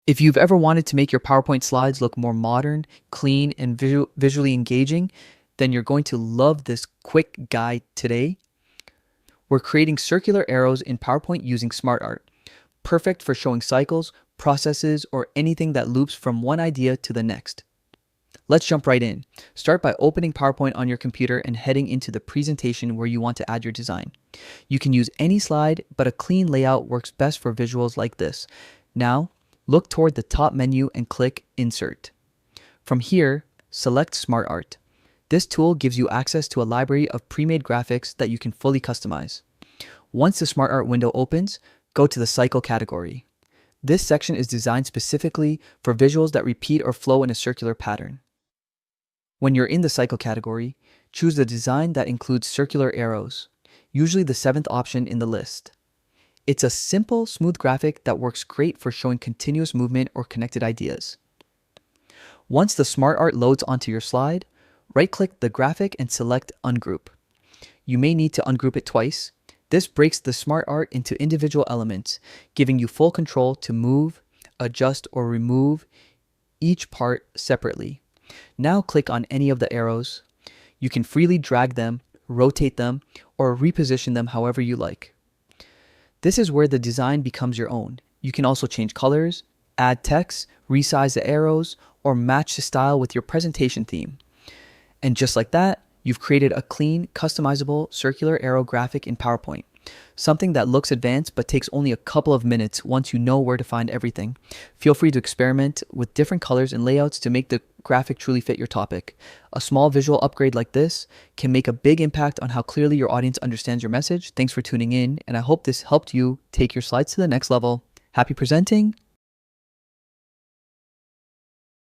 If you've ever wanted to make your PowerPoint slides look more modern, clean, and visually engaging, then you're going to love this quick guide today. We're creating circular arrows in PowerPoint using Smartart, perfect for showing cycles, processes, or anything that loops from one idea to the next. Let's jump right in. Start by opening PowerPoint on your computer and heading into the presentation where you want to add your design. You can use any slide, but a clean layout works best for visuals like this. Now, look toward the top menu and click Insert. From here, select Smartart. This tool gives you access to a library of pre-made graphics that you can fully customize. Once the Smartart window opens, go to the Cycle category. This section is designed specifically for visuals that repeat or flow in a circular pattern. When you're in the Cycle category, choose the design that includes circular arrows, usually the 7th option in the list. It's a simple, smooth graphic that works great for showing continuous movement or connected ideas. Once the Smartart loads onto your slide, right-click the graphic and select Ungroup. You may need to ungroup it twice. This breaks the Smartart into individual elements, giving you full control to move, adjust, or remove each part separately. Now click on any of the arrows. You can freely drag them, rotate them, or reposition them however you like. This is where the design becomes your own. You can also change colors, add text, resize the arrows, or match the style with your presentation theme. And just like that, you've created a clean, customizable circular arrow graphic in PowerPoint. Something that looks advanced but takes only a couple of minutes once you know where to find everything. Feel free to experiment with different colors and layouts to make the graphic truly fit your topic. A small visual upgrade like this can make a big impact on how clearly your audience understands your message. Thanks for tuning in, and I hope this helped you take your slides to the next level. Happy presenting!